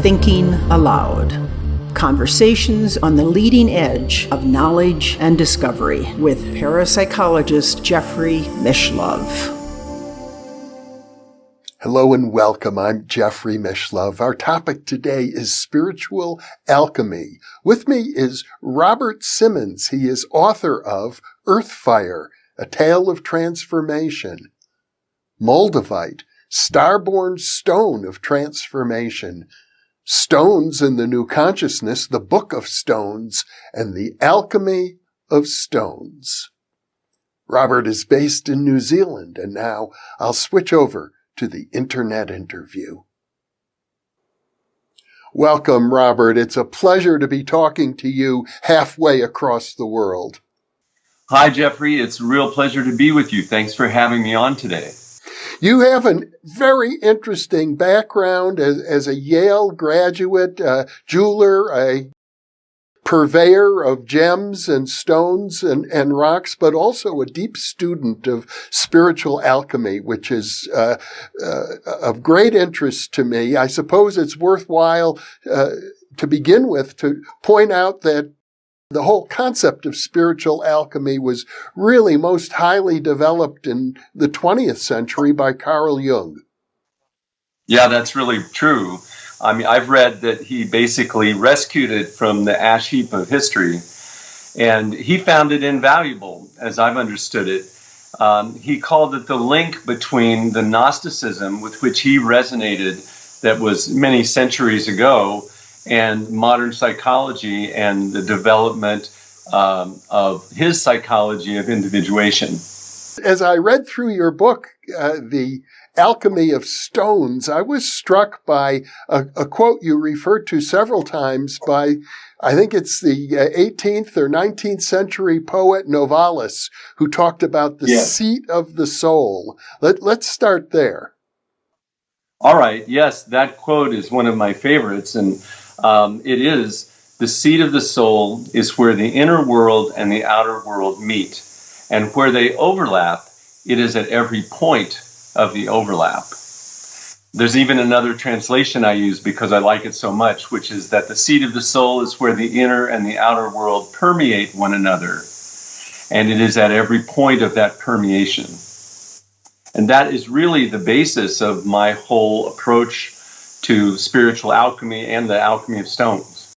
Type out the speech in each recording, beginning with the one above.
Thinking Aloud. Conversations on the leading edge of knowledge and discovery with parapsychologist Jeffrey Mishlove. Hello and welcome. I'm Jeffrey Mishlove. Our topic today is spiritual alchemy. With me is Robert Simmons. He is author of Earthfire, A Tale of Transformation, Moldavite, Starborn Stone of Transformation, Stones in the New Consciousness, the Book of Stones, and the Alchemy of Stones. Robert is based in New Zealand, and now I'll switch over to the internet interview. Welcome, Robert. It's a pleasure to be talking to you halfway across the world. Hi, Jeffrey. It's a real pleasure to be with you. Thanks for having me on today. You have a very interesting background as a Yale graduate, jeweler, a purveyor of gems and stones and rocks, but also a deep student of spiritual alchemy, which is of great interest to me. I suppose it's worthwhile to begin with to point out that the whole concept of spiritual alchemy was really most highly developed in the 20th century by Carl Jung. Yeah, that's really true. I mean, I've read that he basically rescued it from the ash heap of history, and he found it invaluable, as I've understood it. He called it the link between the Gnosticism with which he resonated, that was many centuries ago, and modern psychology and the development of his psychology of individuation. As I read through your book, The Alchemy of Stones, I was struck by a quote you referred to several times by, I think it's the 18th or 19th century poet Novalis, who talked about the seat of the soul. Let's start there. All right. Yes, that quote is one of my favorites, and it is, the seat of the soul is where the inner world and the outer world meet. And where they overlap, it is at every point of the overlap. There's even another translation I use because I like it so much, which is that the seat of the soul is where the inner and the outer world permeate one another. And it is at every point of that permeation. And that is really the basis of my whole approach to spiritual alchemy and the alchemy of stones.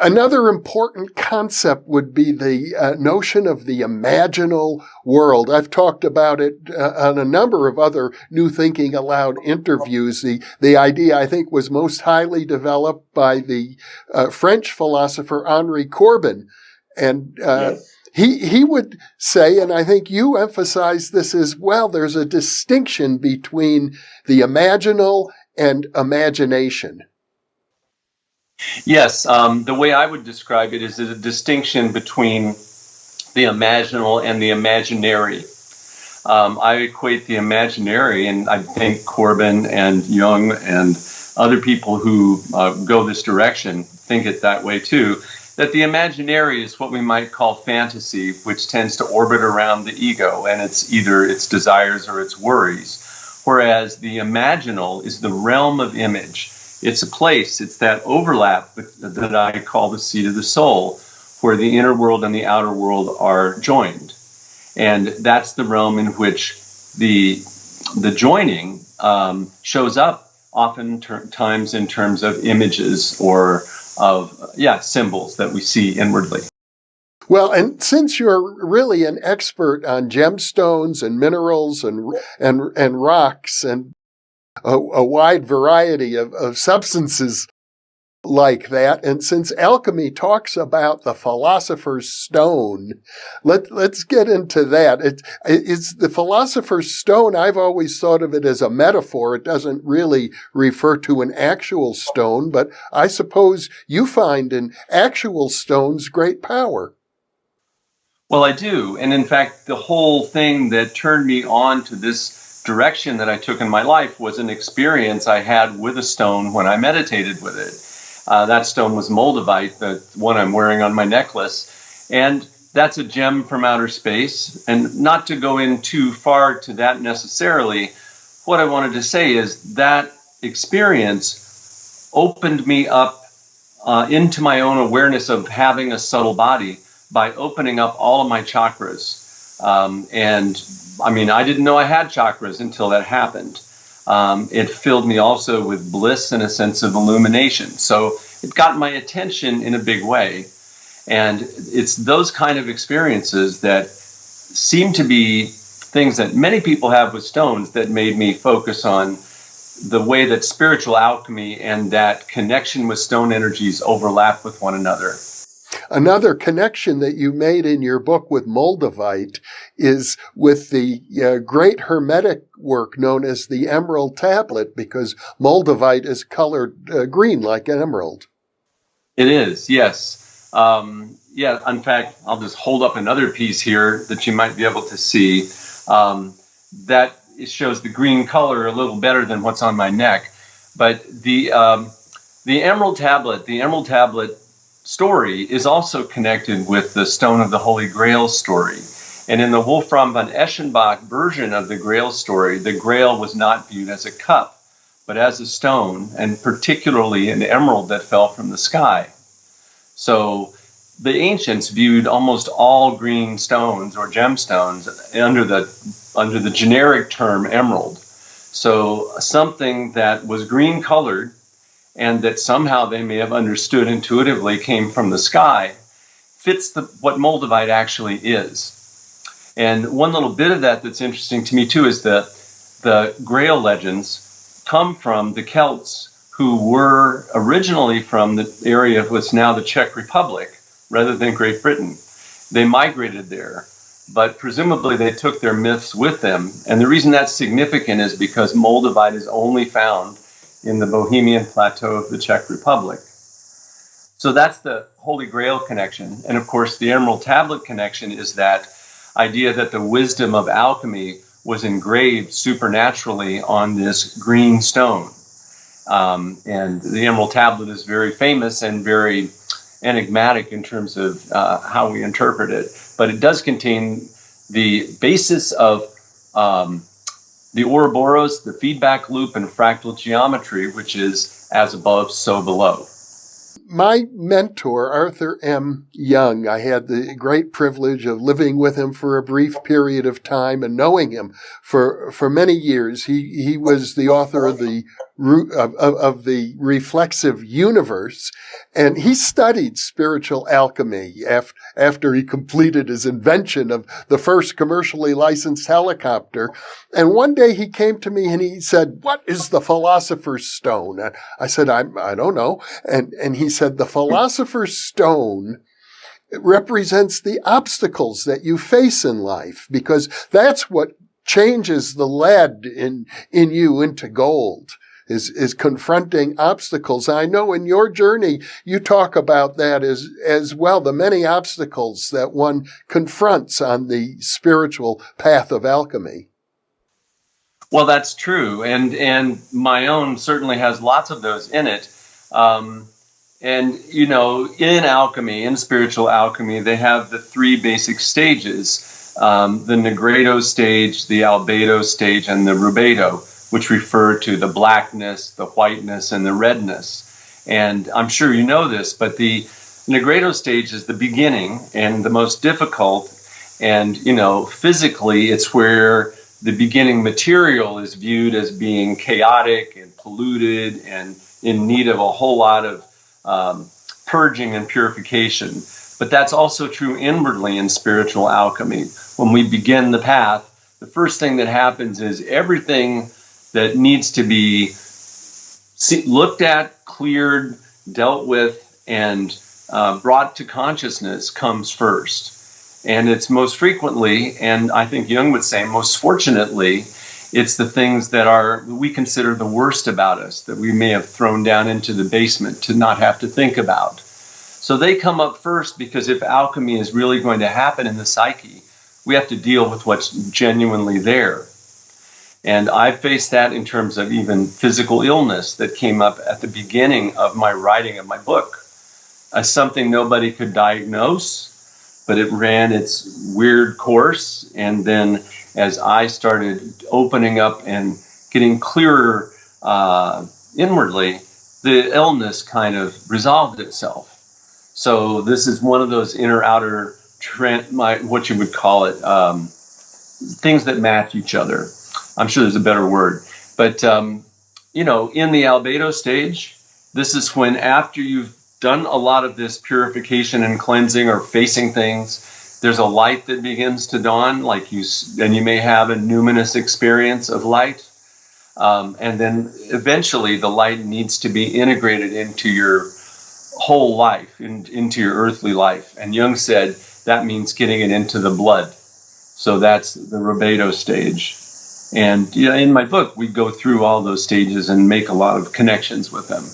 Another important concept would be the notion of the imaginal world. I've talked about it on a number of other New Thinking Aloud interviews. The idea, I think, was most highly developed by the French philosopher Henri Corbin. And he would say, and I think you emphasize this as well, there's a distinction between the imaginal and imagination. Yes, the way I would describe it is a distinction between the imaginal and the imaginary. I equate the imaginary, and I think Corbin and Jung and other people who go this direction think it that way too, that the imaginary is what we might call fantasy, which tends to orbit around the ego, and it's either its desires or its worries. Whereas the imaginal is the realm of image. It's a place, it's that overlap that I call the seat of the soul, where the inner world and the outer world are joined. And that's the realm in which the joining shows up oftentimes in terms of images or of symbols that we see inwardly. Well, and since you're really an expert on gemstones and minerals and rocks and a wide variety of substances like that, and since alchemy talks about the philosopher's stone, let's get into that. It's the philosopher's stone. I've always thought of it as a metaphor. It doesn't really refer to an actual stone, but I suppose you find in actual stones great power. Well, I do. And in fact, the whole thing that turned me on to this direction that I took in my life was an experience I had with a stone when I meditated with it. That stone was Moldavite, the one I'm wearing on my necklace. And that's a gem from outer space. And not to go in too far to that necessarily, what I wanted to say is that experience opened me up into my own awareness of having a subtle body by opening up all of my chakras. And I mean, I didn't know I had chakras until that happened. It filled me also with bliss and a sense of illumination. So it got my attention in a big way. And it's those kind of experiences that seem to be things that many people have with stones that made me focus on the way that spiritual alchemy and that connection with stone energies overlap with one another. Another connection that you made in your book with Moldavite is with the great Hermetic work known as the Emerald Tablet, because Moldavite is colored green like an emerald. It is, yes. Yeah, in fact, I'll just hold up another piece here that you might be able to see. That it shows the green color a little better than what's on my neck. But the Emerald Tablet story is also connected with the Stone of the Holy Grail story. And in the Wolfram von Eschenbach version of the Grail story, the Grail was not viewed as a cup, but as a stone, and particularly an emerald that fell from the sky. So the ancients viewed almost all green stones or gemstones under the generic term emerald. So something that was green colored and that somehow they may have understood intuitively came from the sky fits what Moldavite actually is. And one little bit of that that's interesting to me too is the Grail legends come from the Celts, who were originally from the area of what's now the Czech Republic rather than Great Britain. They migrated there, but presumably they took their myths with them. And the reason that's significant is because Moldavite is only found in the Bohemian plateau of the Czech Republic. So that's the Holy Grail connection. And of course, the Emerald Tablet connection is that idea that the wisdom of alchemy was engraved supernaturally on this green stone. And the Emerald Tablet is very famous and very enigmatic in terms of how we interpret it. But it does contain the basis of the Ouroboros, the feedback loop, and fractal geometry, which is as above, so below. My mentor, Arthur M. Jung, I had the great privilege of living with him for a brief period of time and knowing him for many years. He was the author of the Reflexive Universe, and he studied spiritual alchemy after he completed his invention of the first commercially licensed helicopter. And one day he came to me and he said, "What is the Philosopher's Stone?" And I said, I don't know. And he said, "The Philosopher's Stone represents the obstacles that you face in life, because that's what changes the lead in you into gold, is confronting obstacles." I know in your journey, you talk about that as well, the many obstacles that one confronts on the spiritual path of alchemy. Well, that's true. And my own certainly has lots of those in it. And, you know, in alchemy, in spiritual alchemy, they have the three basic stages, the Negredo stage, the Albedo stage, and the Rubedo, which refer to the blackness, the whiteness, and the redness. And I'm sure you know this, but the Negredo stage is the beginning and the most difficult. And, you know, physically, it's where the beginning material is viewed as being chaotic and polluted and in need of a whole lot of purging and purification. But that's also true inwardly in spiritual alchemy. When we begin the path, the first thing that happens is everything that needs to be looked at, cleared, dealt with, and brought to consciousness comes first. And it's most frequently, and I think Jung would say most fortunately, it's the things that we consider the worst about us, that we may have thrown down into the basement to not have to think about. So they come up first, because if alchemy is really going to happen in the psyche, we have to deal with what's genuinely there. And I faced that in terms of even physical illness that came up at the beginning of my writing of my book as something nobody could diagnose, but it ran its weird course. And then as I started opening up and getting clearer inwardly, the illness kind of resolved itself. So this is one of those inner-outer, what you would call it, things that match each other. I'm sure there's a better word. But, in the albedo stage, this is when after you've done a lot of this purification and cleansing or facing things, there's a light that begins to dawn, and you may have a numinous experience of light. And then eventually the light needs to be integrated into your whole life, into your earthly life. And Jung said that means getting it into the blood. So that's the rubedo stage. And in my book, we go through all those stages and make a lot of connections with them.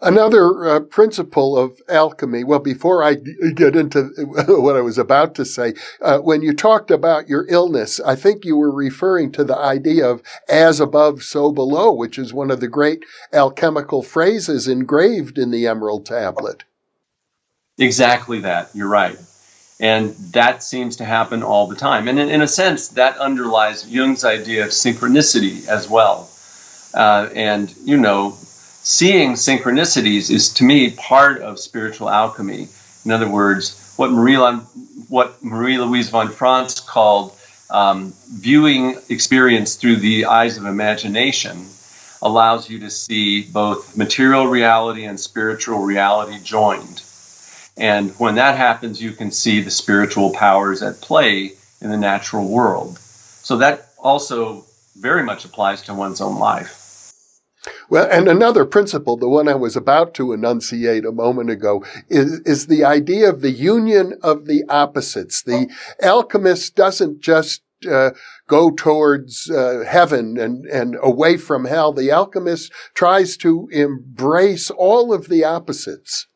Another principle of alchemy, well, before I get into what I was about to say, when you talked about your illness, I think you were referring to the idea of as above, so below, which is one of the great alchemical phrases engraved in the Emerald Tablet. Exactly that. You're right. And that seems to happen all the time. And in a sense, that underlies Jung's idea of synchronicity as well. Seeing synchronicities is, to me, part of spiritual alchemy. In other words, what Marie-Louise von Franz called viewing experience through the eyes of imagination allows you to see both material reality and spiritual reality joined. And when that happens, you can see the spiritual powers at play in the natural world. So that also very much applies to one's own life. Well, and another principle, the one I was about to enunciate a moment ago, is the idea of the union of the opposites. The alchemist doesn't just go towards heaven and away from hell. The alchemist tries to embrace all of the opposites.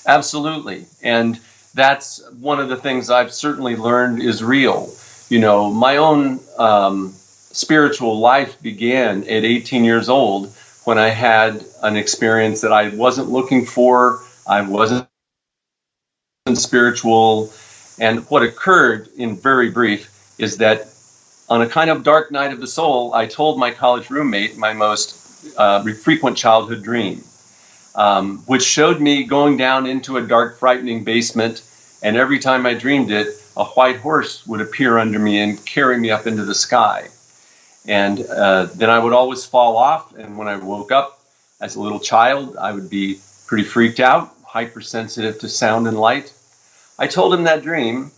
Absolutely. And that's one of the things I've certainly learned is real. My own spiritual life began at 18 years old when I had an experience that I wasn't looking for. I wasn't spiritual. And what occurred, in very brief, is that on a kind of dark night of the soul, I told my college roommate my most frequent childhood dream, which showed me going down into a dark, frightening basement. And every time I dreamed it, a white horse would appear under me and carry me up into the sky. And then I would always fall off. And when I woke up as a little child, I would be pretty freaked out, hypersensitive to sound and light. I told him that dream.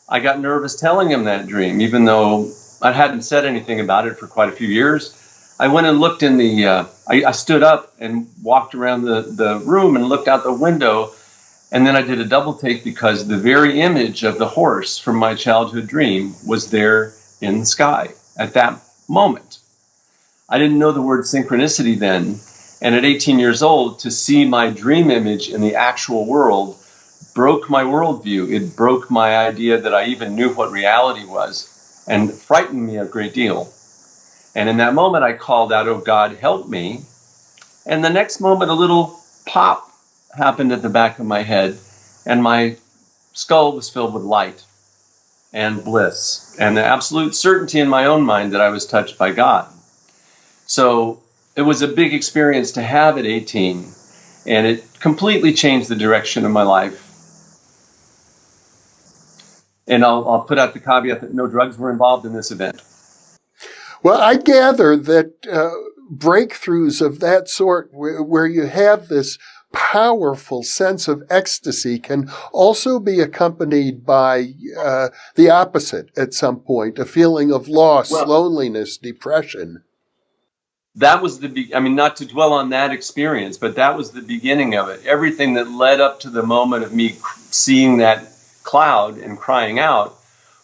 I got nervous telling him that dream, even though I hadn't said anything about it for quite a few years. I went and looked in I stood up and walked around the room and looked out the window. And then I did a double take because the very image of the horse from my childhood dream was there in the sky at that moment. I didn't know the word synchronicity then. And at 18 years old, to see my dream image in the actual world broke my worldview. It broke my idea that I even knew what reality was and frightened me a great deal. And in that moment, I called out, "Oh, God, help me." And the next moment, a little pop happened at the back of my head, and my skull was filled with light and bliss and the absolute certainty in my own mind that I was touched by God. So it was a big experience to have at 18, and it completely changed the direction of my life. And I'll put out the caveat that no drugs were involved in this event. Well, I gather that breakthroughs of that sort, where you have this powerful sense of ecstasy, can also be accompanied by the opposite at some point, a feeling of loss, loneliness, depression. That was not to dwell on that experience, but that was the beginning of it. Everything that led up to the moment of me seeing that cloud and crying out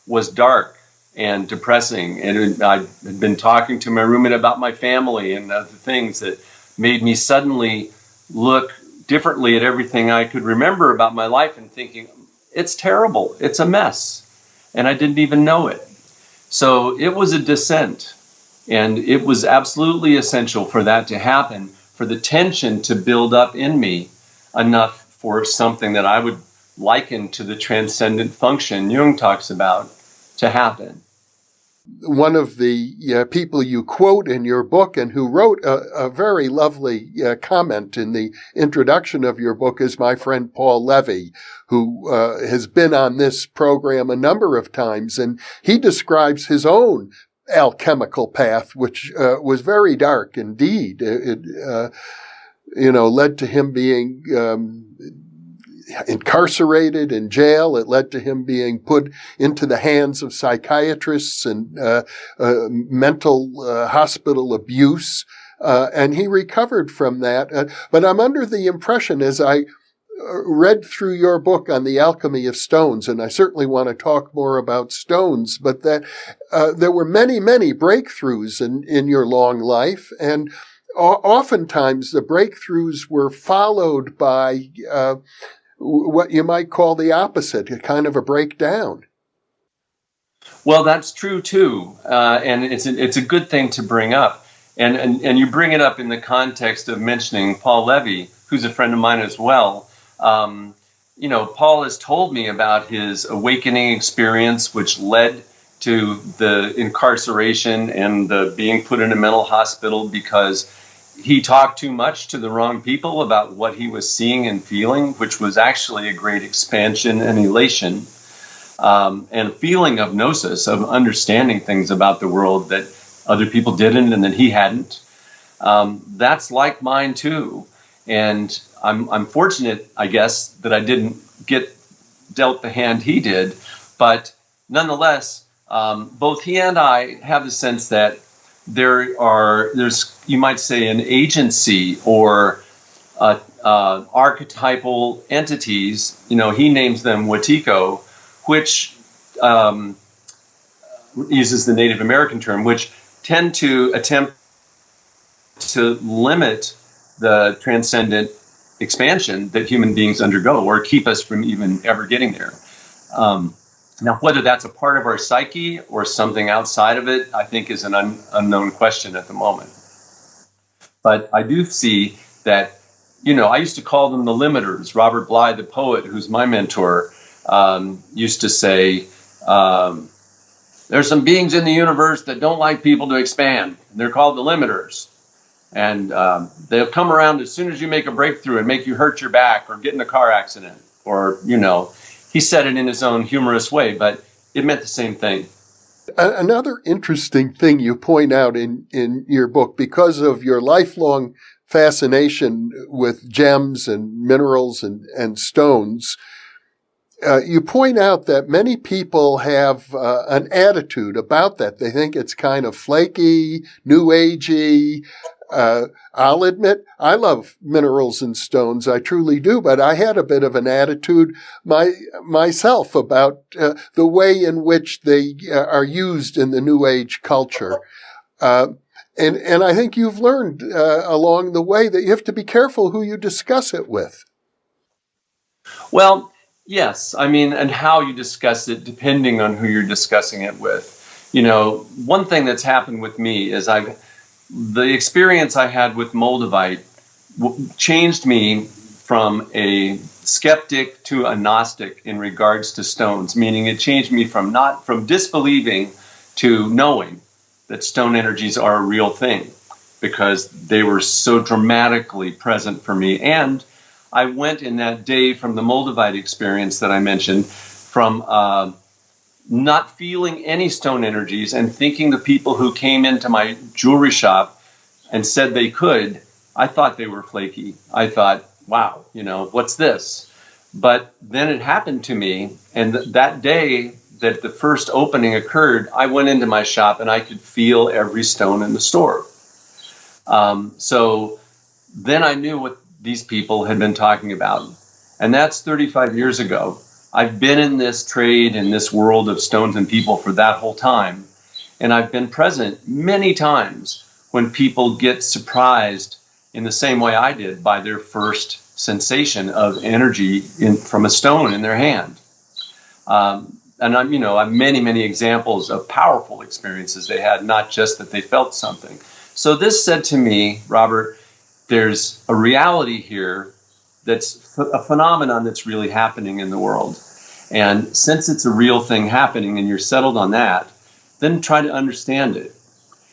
was dark and depressing. And I had been talking to my roommate about my family and other things that made me suddenly look differently at everything I could remember about my life and thinking, it's terrible, it's a mess. And I didn't even know it. So it was a descent. And it was absolutely essential for that to happen, for the tension to build up in me enough for something that I would liken to the transcendent function Jung talks about to happen. one of the people you quote in your book and who wrote a very lovely comment in the introduction of your book is my friend Paul Levy, who has been on this program a number of times, and he describes his own alchemical path, which was very dark indeed. It led to him being incarcerated in jail. It led to him being put into the hands of psychiatrists and mental hospital abuse. And he recovered from that. But I'm under the impression, as I read through your book on the alchemy of stones, and I certainly want to talk more about stones, but that there were many, many breakthroughs in your long life. And oftentimes the breakthroughs were followed by what you might call the opposite, a kind of a breakdown. Well, that's true too, and it's a good thing to bring up, and you bring it up in the context of mentioning Paul Levy, who's a friend of mine as well. Paul has told me about his awakening experience, which led to the incarceration and the being put in a mental hospital because he talked too much to the wrong people about what he was seeing and feeling, which was actually a great expansion and elation, and a feeling of gnosis, of understanding things about the world that other people didn't and that he hadn't. That's like mine too. And I'm fortunate, I guess, that I didn't get dealt the hand he did. But nonetheless, both he and I have the sense that there's you might say an agency or archetypal entities. He names them Watiko, which uses the Native American term, which tend to attempt to limit the transcendent expansion that human beings undergo or keep us from even ever getting there. Now, whether that's a part of our psyche or something outside of it, I think is an unknown question at the moment. But I do see that, I used to call them the limiters. Robert Bly, the poet, who's my mentor, used to say, there's some beings in the universe that don't like people to expand. They're called the limiters. And they'll come around as soon as you make a breakthrough and make you hurt your back or get in a car accident or, he said it in his own humorous way, but it meant the same thing. Another interesting thing you point out in your book, because of your lifelong fascination with gems and minerals and stones, you point out that many people have an attitude about that. They think it's kind of flaky, new agey. I'll admit, I love minerals and stones. I truly do, but I had a bit of an attitude myself about the way in which they are used in the New Age culture. And I think you've learned along the way that you have to be careful who you discuss it with. Well, yes. And how you discuss it, depending on who you're discussing it with. One thing that's happened with me is the experience I had with Moldavite changed me from a skeptic to a Gnostic in regards to stones, meaning it changed me from disbelieving to knowing that stone energies are a real thing because they were so dramatically present for me. And I went in that day from the Moldavite experience that I mentioned from not feeling any stone energies and thinking the people who came into my jewelry shop and said they could, I thought they were flaky. I thought, wow, what's this? But then it happened to me, and that day that the first opening occurred, I went into my shop and I could feel every stone in the store. So then I knew what these people had been talking about, and that's 35 years ago. I've been in this trade, in this world of stones and people for that whole time. And I've been present many times when people get surprised in the same way I did by their first sensation of energy from a stone in their hand. And I've many, many examples of powerful experiences they had, not just that they felt something. So this said to me, Robert, there's a reality here that's a phenomenon that's really happening in the world. And since it's a real thing happening and you're settled on that, then try to understand it.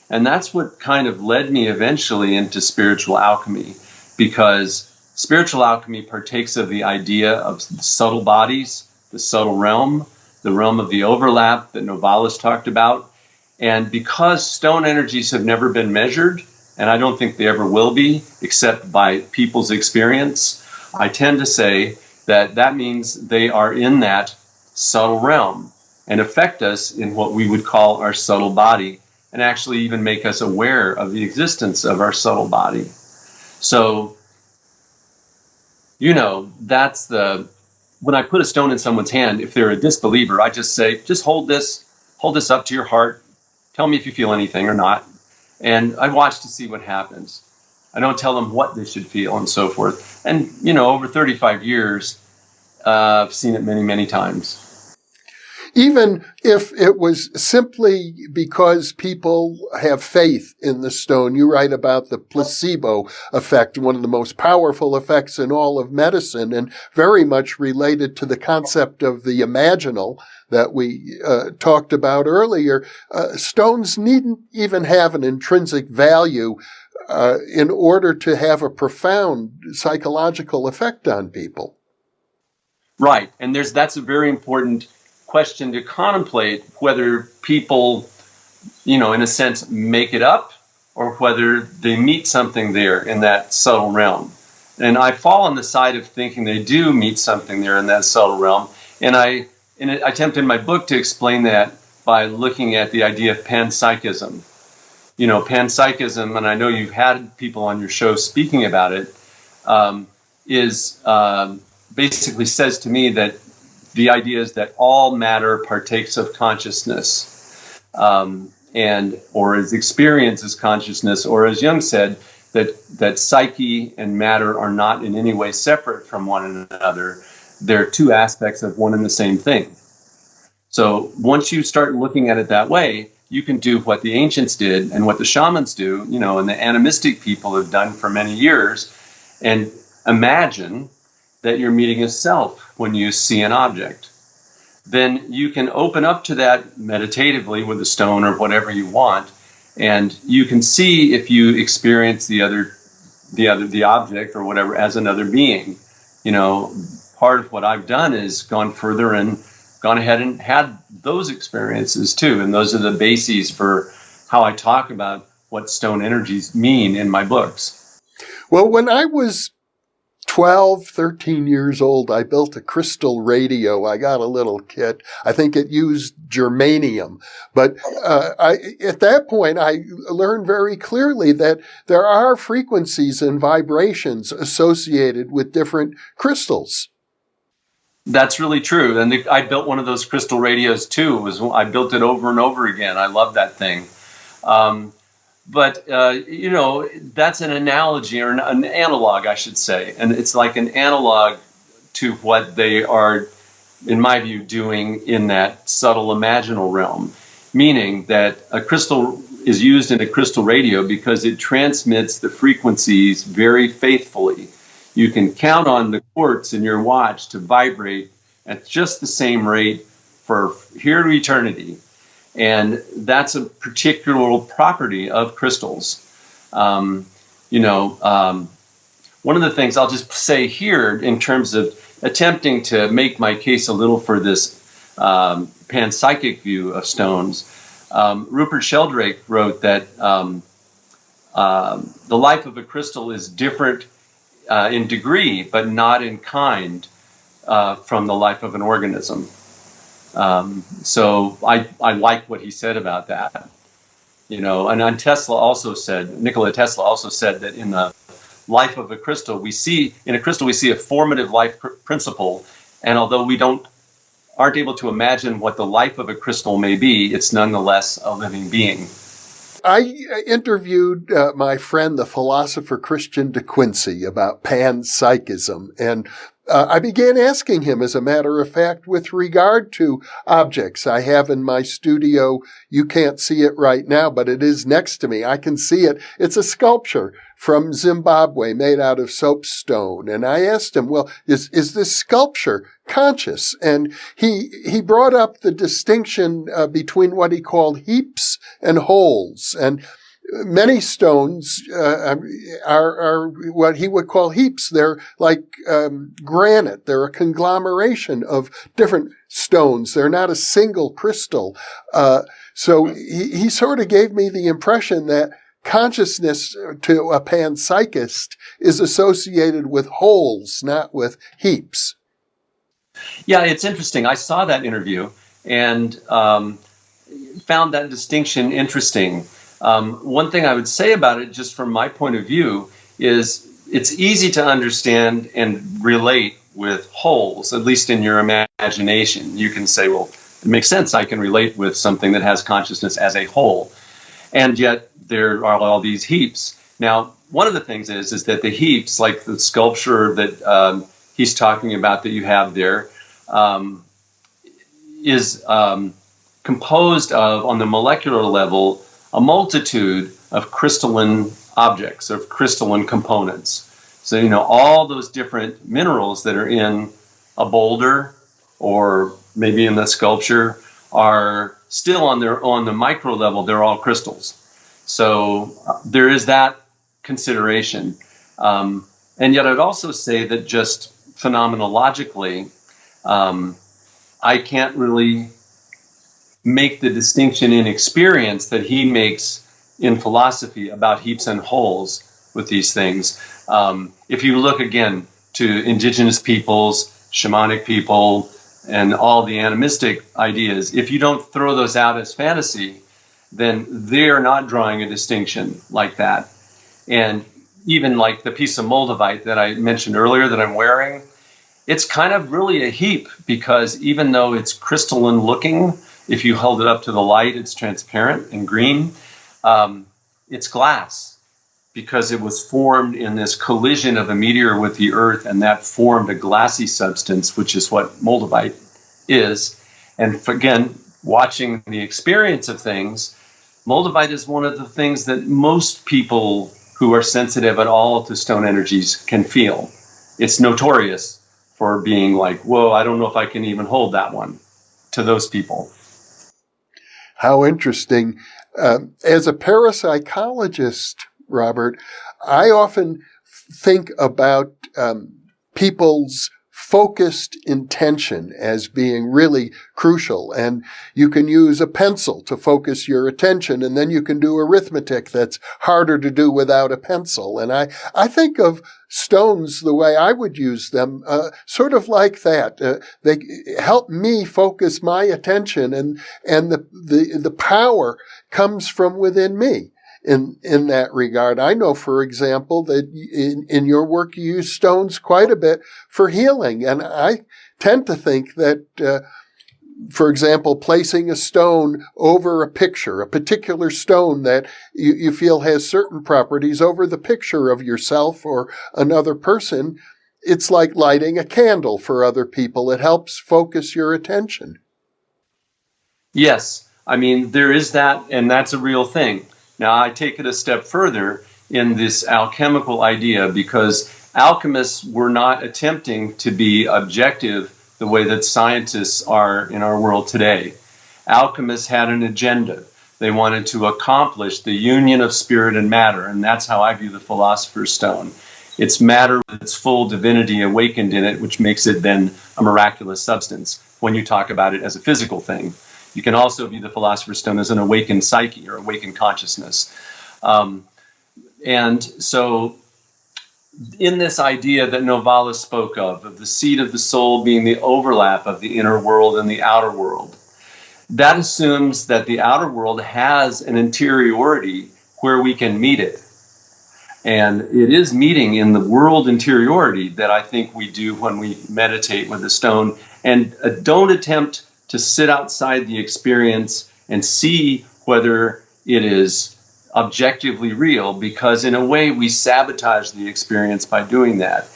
And that's what kind of led me eventually into spiritual alchemy, because spiritual alchemy partakes of the idea of subtle bodies, the subtle realm, the realm of the overlap that Novalis talked about. And because stone energies have never been measured, and I don't think they ever will be, except by people's experience, I tend to say that that means they are in that subtle realm and affect us in what we would call our subtle body, and actually even make us aware of the existence of our subtle body. So, that's when I put a stone in someone's hand, if they're a disbeliever, I just say, just hold this up to your heart. Tell me if you feel anything or not. And I watch to see what happens. I don't tell them what they should feel and so forth. And, over 35 years, I've seen it many, many times. Even if it was simply because people have faith in the stone. You write about the placebo effect, one of the most powerful effects in all of medicine, and very much related to the concept of the imaginal that we talked about earlier. Stones needn't even have an intrinsic value in order to have a profound psychological effect on people. Right, and that's a very important question to contemplate, whether people, in a sense, make it up, or whether they meet something there in that subtle realm. And I fall on the side of thinking they do meet something there in that subtle realm. And I attempt in my book to explain that by looking at the idea of panpsychism. Panpsychism, and I know you've had people on your show speaking about it, is basically says to me that the idea is that all matter partakes of consciousness, or as experience is consciousness, or as Jung said, that psyche and matter are not in any way separate from one another. They're two aspects of one and the same thing. So once you start looking at it that way, you can do what the ancients did and what the shamans do, and the animistic people have done for many years, and imagine that you're meeting a self when you see an object. Then you can open up to that meditatively with a stone or whatever you want, and you can see if you experience the object or whatever as another being. Part of what I've done is gone further and gone ahead and had those experiences too, and those are the bases for how I talk about what stone energies mean in my books. Well, when I was 12, 13 years old, I built a crystal radio. I got a little kit. I think it used germanium. But at that point, I learned very clearly that there are frequencies and vibrations associated with different crystals. That's really true. And I built one of those crystal radios too. I built it over and over again. I love that thing. But that's an analogy, or an analog, I should say. And it's like an analog to what they are, in my view, doing in that subtle imaginal realm. Meaning that a crystal is used in a crystal radio because it transmits the frequencies very faithfully. You can count on the quartz in your watch to vibrate at just the same rate for here to eternity. And that's a particular property of crystals. One of the things I'll just say here in terms of attempting to make my case a little for this panpsychic view of stones, Rupert Sheldrake wrote that the life of a crystal is different in degree, but not in kind, from the life of an organism. So I like what he said about that, and Nikola Tesla also said that in the life of a crystal, we see a formative life principle. And although we aren't able to imagine what the life of a crystal may be, it's nonetheless a living being. I interviewed my friend, the philosopher Christian de Quincey, about panpsychism, and I began asking him, as a matter of fact, with regard to objects I have in my studio. You can't see it right now, but it is next to me. I can see it. It's a sculpture from Zimbabwe made out of soapstone. And I asked him, well, is this sculpture conscious? And he brought up the distinction between what he called heaps and holes. And many stones are what he would call heaps. They're like granite. They're a conglomeration of different stones. They're not a single crystal. So he sort of gave me the impression that consciousness to a panpsychist is associated with holes, not with heaps. Yeah, it's interesting. I saw that interview and found that distinction interesting. One thing I would say about it, just from my point of view, is it's easy to understand and relate with wholes, at least in your imagination. You can say, well, it makes sense. I can relate with something that has consciousness as a whole. And yet there are all these heaps. Now, one of the things is that the heaps, like the sculpture that he's talking about that you have there, is composed of, on the molecular level, a multitude of crystalline objects, of crystalline components. So, all those different minerals that are in a boulder or maybe in the sculpture are still on the micro level, they're all crystals. So there is that consideration. And yet I'd also say that just phenomenologically, I can't really make the distinction in experience that he makes in philosophy about heaps and holes with these things. If you look again to indigenous peoples, shamanic people, and all the animistic ideas, if you don't throw those out as fantasy, then they're not drawing a distinction like that. And even like the piece of Moldavite that I mentioned earlier that I'm wearing, it's kind of really a heap, because even though it's crystalline looking, if you hold it up to the light, it's transparent and green. It's glass, because it was formed in this collision of a meteor with the Earth, and that formed a glassy substance, which is what Moldavite is. And again, watching the experience of things, Moldavite is one of the things that most people who are sensitive at all to stone energies can feel. It's notorious for being like, whoa, I don't know if I can even hold that one, to those people. How interesting. As a parapsychologist, Robert, I often think about people's focused intention as being really crucial. And you can use a pencil to focus your attention, and then you can do arithmetic that's harder to do without a pencil. And I think of stones the way I would use them, sort of like that. They help me focus my attention, and the power comes from within me. In that regard, I know, for example, that in your work you use stones quite a bit for healing, and I tend to think that, for example, placing a stone over a picture, a particular stone that you feel has certain properties over the picture of yourself or another person, it's like lighting a candle for other people. It helps focus your attention. Yes, I mean, there is that, and that's a real thing. Now, I take it a step further in this alchemical idea, because alchemists were not attempting to be objective the way that scientists are in our world today. Alchemists had an agenda. They wanted to accomplish the union of spirit and matter, and that's how I view the Philosopher's Stone. It's matter with its full divinity awakened in it, which makes it then a miraculous substance when you talk about it as a physical thing. You can also view the Philosopher's Stone as an awakened psyche or awakened consciousness. And so in this idea that Novalis spoke of the seat of the soul being the overlap of the inner world and the outer world, that assumes that the outer world has an interiority where we can meet it. And it is meeting in the world interiority that I think we do when we meditate with the stone. And don't attempt to sit outside the experience and see whether it is objectively real, because in a way we sabotage the experience by doing that.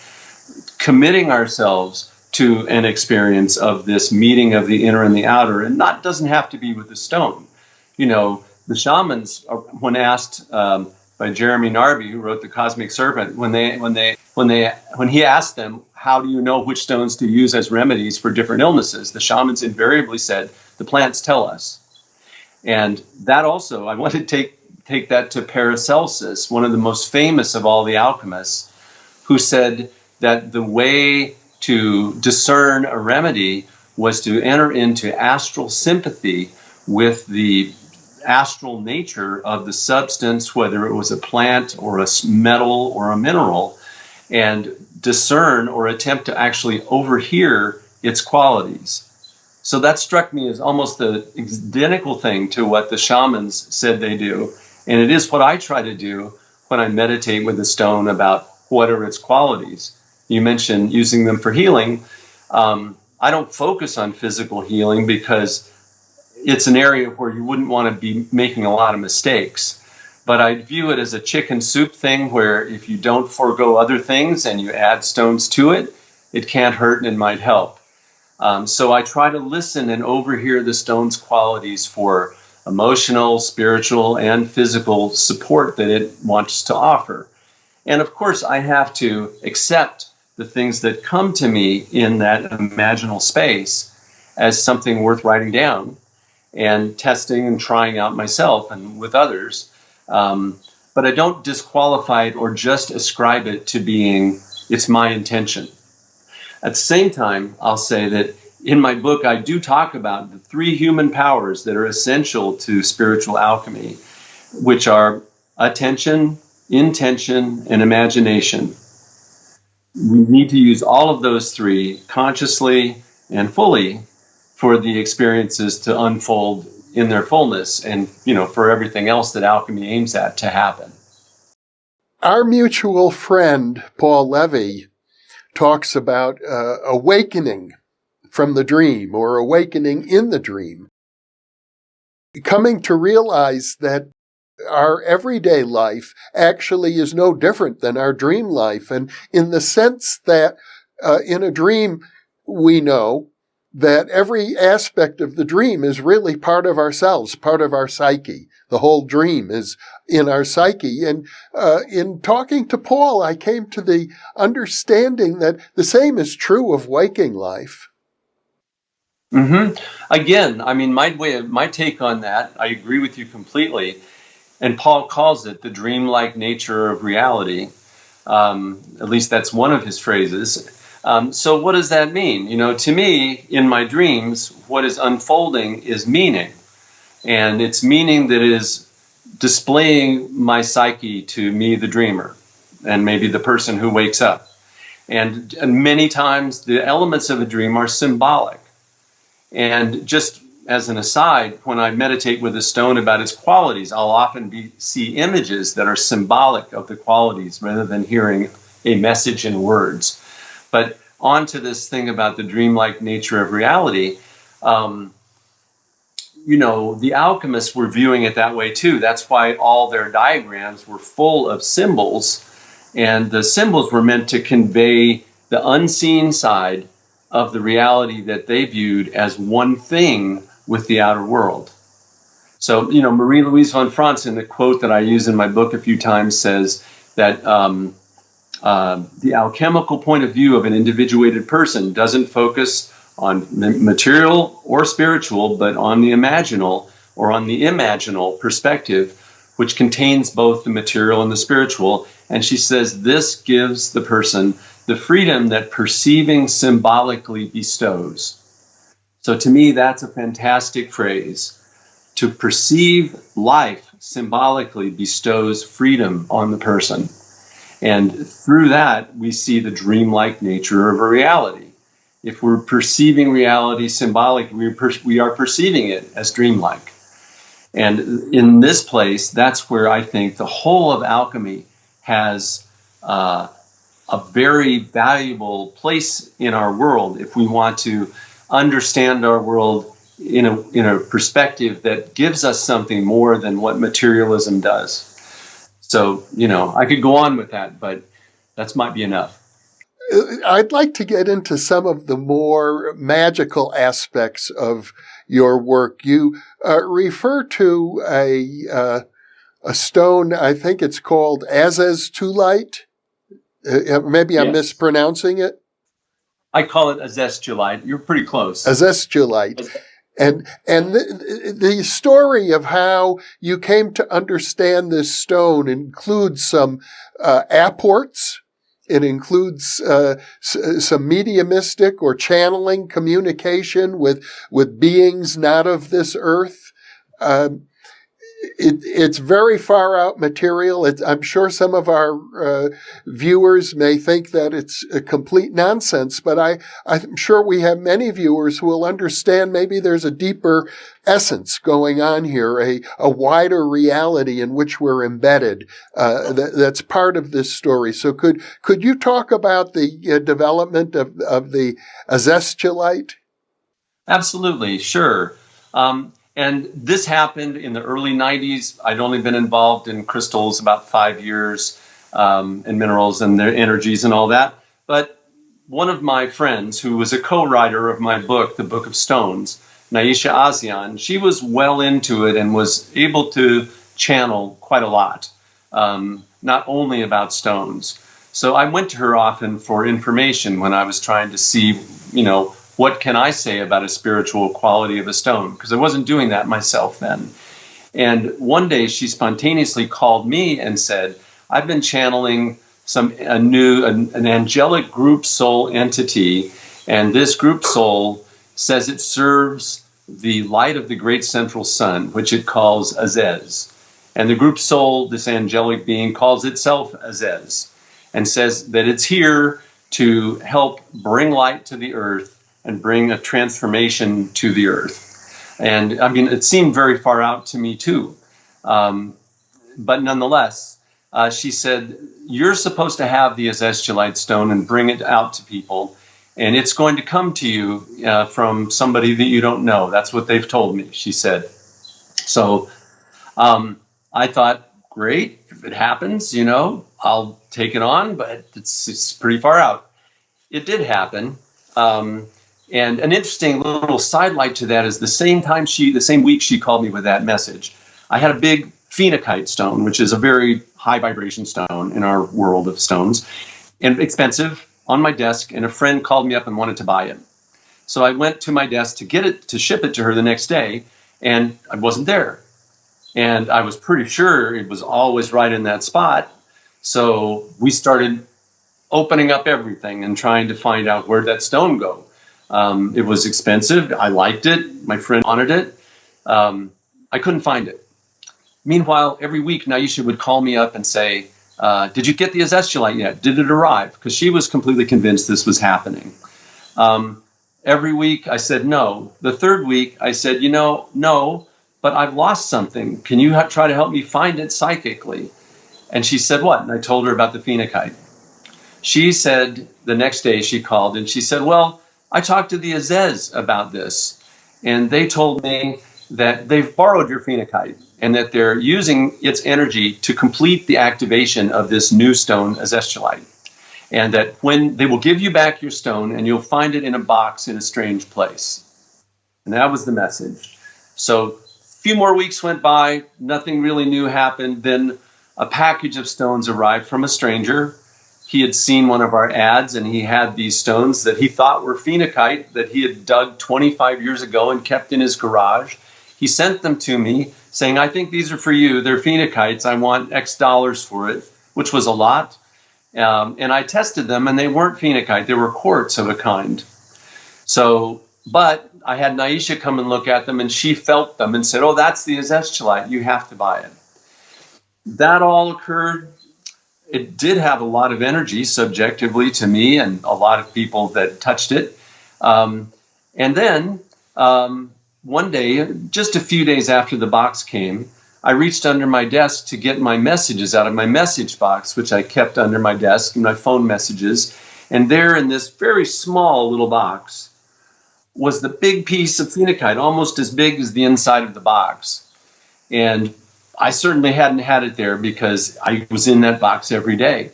committing ourselves to an experience of this meeting of the inner and the outer, and doesn't have to be with the stone. The shamans, when asked by Jeremy Narby, who wrote The Cosmic Serpent, when he asked them, how do you know which stones to use as remedies for different illnesses, the shamans invariably said, the plants tell us. And that also, I want to take that to Paracelsus, one of the most famous of all the alchemists, who said that the way to discern a remedy was to enter into astral sympathy with the astral nature of the substance, whether it was a plant or a metal or a mineral, and discern or attempt to actually overhear its qualities. So that struck me as almost the identical thing to what the shamans said they do. And it is what I try to do when I meditate with a stone about what are its qualities. You mentioned using them for healing. I don't focus on physical healing because it's an area where you wouldn't want to be making a lot of mistakes. But I view it as a chicken soup thing where if you don't forego other things and you add stones to it, it can't hurt and it might help. So I try to listen and overhear the stone's qualities for emotional, spiritual, and physical support that it wants to offer. And of course, I have to accept the things that come to me in that imaginal space as something worth writing down and testing and trying out myself and with others. But I don't disqualify it or just ascribe it to being, it's my intention. At the same time, I'll say that in my book, I do talk about the 3 human powers that are essential to spiritual alchemy, which are attention, intention, and imagination. We need to use all of those 3 consciously and fully for the experiences to unfold in their fullness and, for everything else that alchemy aims at to happen. Our mutual friend, Paul Levy, talks about awakening from the dream or awakening in the dream. Coming to realize that our everyday life actually is no different than our dream life. And in the sense that in a dream, we know that every aspect of the dream is really part of ourselves, part of our psyche. The whole dream is in our psyche. And in talking to Paul, I came to the understanding that the same is true of waking life. Mm-hmm. Again, my take on that, I agree with you completely. And Paul calls it the dreamlike nature of reality. At least that's one of his phrases. So what does that mean? To me, in my dreams, what is unfolding is meaning. And it's meaning that is displaying my psyche to me, the dreamer, and maybe the person who wakes up. And many times the elements of a dream are symbolic. And just as an aside, when I meditate with a stone about its qualities, I'll often see images that are symbolic of the qualities rather than hearing a message in words. But on to this thing about the dreamlike nature of reality, the alchemists were viewing it that way too. That's why all their diagrams were full of symbols, and the symbols were meant to convey the unseen side of the reality that they viewed as one thing with the outer world. So, Marie-Louise von Franz, in the quote that I use in my book a few times, says that the alchemical point of view of an individuated person doesn't focus on material or spiritual, but on the imaginal or on the imaginal perspective, which contains both the material and the spiritual. And she says this gives the person the freedom that perceiving symbolically bestows. So to me, that's a fantastic phrase. To perceive life symbolically bestows freedom on the person. And through that, we see the dreamlike nature of a reality. If we're perceiving reality symbolically, we are perceiving it as dreamlike. And in this place, that's where I think the whole of alchemy has a very valuable place in our world if we want to understand our world in a perspective that gives us something more than what materialism does. So, I could go on with that, but that might be enough. I'd like to get into some of the more magical aspects of your work. You refer to a stone, I think it's called Azeztulite. Maybe I'm mispronouncing it. I call it Azeztulite. You're pretty close. Azeztulite. And the story of how you came to understand this stone includes some apports. It includes some mediumistic or channeling communication with beings not of this earth. It's very far out material. I'm sure some of our viewers may think that it's a complete nonsense, but I'm sure we have many viewers who will understand maybe there's a deeper essence going on here, a wider reality in which we're embedded. That's part of this story. So could you talk about the development of the Azeztulite? Absolutely, sure. And this happened in the early 90s. I'd only been involved in crystals about 5 years, and minerals and their energies and all that. But one of my friends, who was a co-writer of my book, The Book of Stones, Naisha Azian, she was well into it and was able to channel quite a lot, not only about stones. So I went to her often for information when I was trying to see, what can I say about a spiritual quality of a stone? Because I wasn't doing that myself then. And one day she spontaneously called me and said, I've been channeling an angelic group soul entity, and this group soul says it serves the light of the great central sun, which it calls Azez. And the group soul, this angelic being, calls itself Azez, and says that it's here to help bring light to the earth and bring a transformation to the earth. And I mean, it seemed very far out to me too. But nonetheless, she said, you're supposed to have the Azeztulite stone and bring it out to people. And it's going to come to you from somebody that you don't know. That's what they've told me, she said. So I thought, great, if it happens, I'll take it on, but it's pretty far out. It did happen. And an interesting little sidelight to that is the same week she called me with that message, I had a big phenakite stone, which is a very high vibration stone in our world of stones, and expensive, on my desk, and a friend called me up and wanted to buy it. So I went to my desk to ship it to her the next day, and I wasn't there. And I was pretty sure it was always right in that spot. So we started opening up everything and trying to find out where'd that stone go. It was expensive. I liked it. My friend wanted it. I couldn't find it. Meanwhile, every week, Naisha would call me up and say, did you get the Azeztulite yet? Did it arrive? Because she was completely convinced this was happening. Every week, I said no. The third week, I said, no, but I've lost something. Can you try to help me find it psychically? And she said, what? And I told her about the phenakite. She said, the next day she called and she said, well, I talked to the Azez about this, and they told me that they've borrowed your phenakite and that they're using its energy to complete the activation of this new stone, Azeztulite, and that when they will give you back your stone and you'll find it in a box in a strange place. And that was the message. So a few more weeks went by, nothing really new happened. Then a package of stones arrived from a stranger. He had seen one of our ads, and he had these stones that he thought were phenakite that he had dug 25 years ago and kept in his garage. He sent them to me saying, I think these are for you. They're phenokites. I want X dollars for it, which was a lot. And I tested them, and they weren't phenakite. They were quartz of a kind. But I had Naisha come and look at them, and she felt them and said, oh, that's the Azeztulite. You have to buy it. That all occurred. It did have a lot of energy subjectively to me and a lot of people that touched it. And then one day, just a few days after the box came, I reached under my desk to get my messages out of my message box, which I kept under my desk, my phone messages. And there in this very small little box was the big piece of phenakite, almost as big as the inside of the box. And I certainly hadn't had it there because I was in that box every day.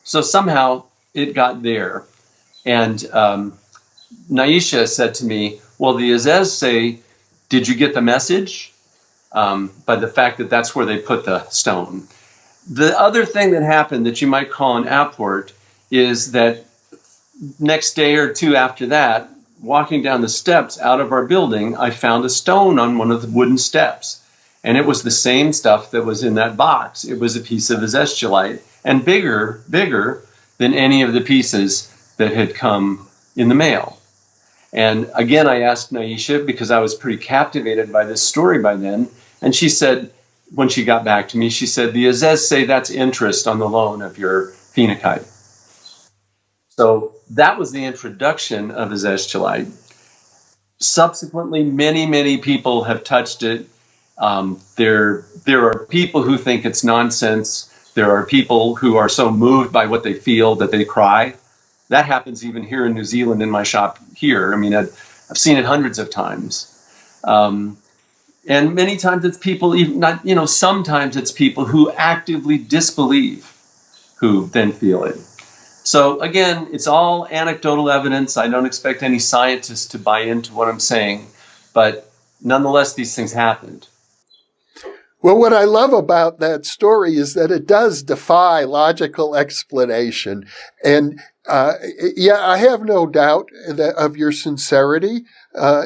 So somehow it got there. And Naisha said to me, well, the Azez say, did you get the message? By the fact that that's where they put the stone. The other thing that happened that you might call an apport is that next day or two after that, walking down the steps out of our building, I found a stone on one of the wooden steps. And it was the same stuff that was in that box. It was a piece of Azeztulite, and bigger than any of the pieces that had come in the mail. And again, I asked Naisha, because I was pretty captivated by this story by then, and she said, when she got back to me, she said, the Azez say that's interest on the loan of your phenocide. So that was the introduction of Azeztulite. Subsequently, many people have touched it. There are people who think it's nonsense. There are people who are so moved by what they feel that they cry. That happens even here in New Zealand in my shop here. I mean, I've seen it hundreds of times. And many times it's people, even not, sometimes it's people who actively disbelieve who then feel it. So again, it's all anecdotal evidence. I don't expect any scientists to buy into what I'm saying, but nonetheless, these things happened. Well, what I love about that story is that it does defy logical explanation. And I have no doubt of your sincerity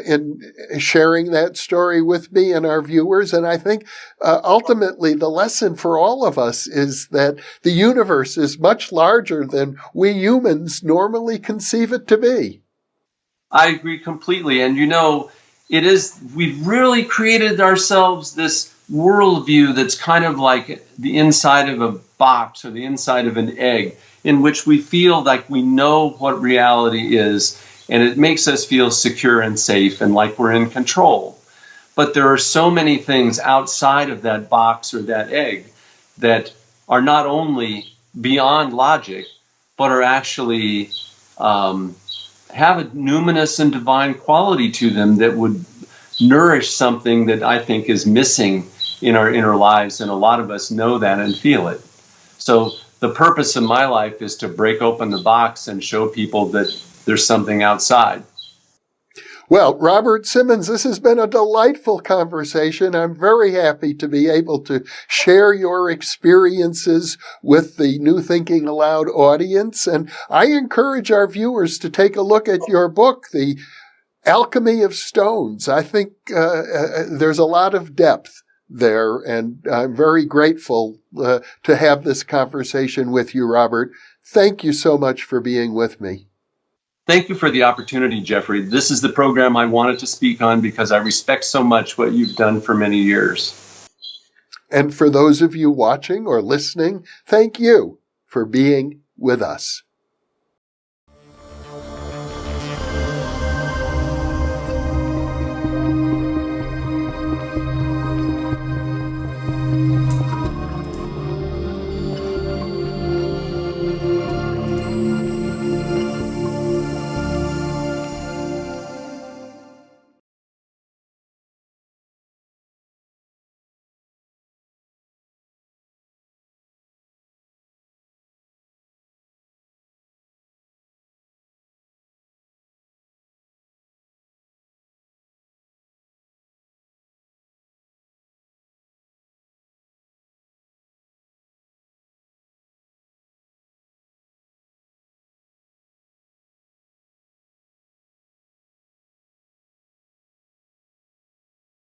in sharing that story with me and our viewers. And I think ultimately the lesson for all of us is that the universe is much larger than we humans normally conceive it to be. I agree completely. And we've really created ourselves this worldview that's kind of like the inside of a box or the inside of an egg, in which we feel like we know what reality is, and it makes us feel secure and safe and like we're in control. But there are so many things outside of that box or that egg that are not only beyond logic, but are actually have a numinous and divine quality to them that would nourish something that I think is missing in our inner lives, and a lot of us know that and feel it. So the purpose of my life is to break open the box and show people that there's something outside. Well, Robert Simmons, this has been a delightful conversation. I'm very happy to be able to share your experiences with the New Thinking Aloud audience. And I encourage our viewers to take a look at your book, The Alchemy of Stones. I think there's a lot of depth there, and I'm very grateful to have this conversation with you, Robert. Thank you so much for being with me. Thank you for the opportunity, Jeffrey. This is the program I wanted to speak on because I respect so much what you've done for many years. And for those of you watching or listening, thank you for being with us.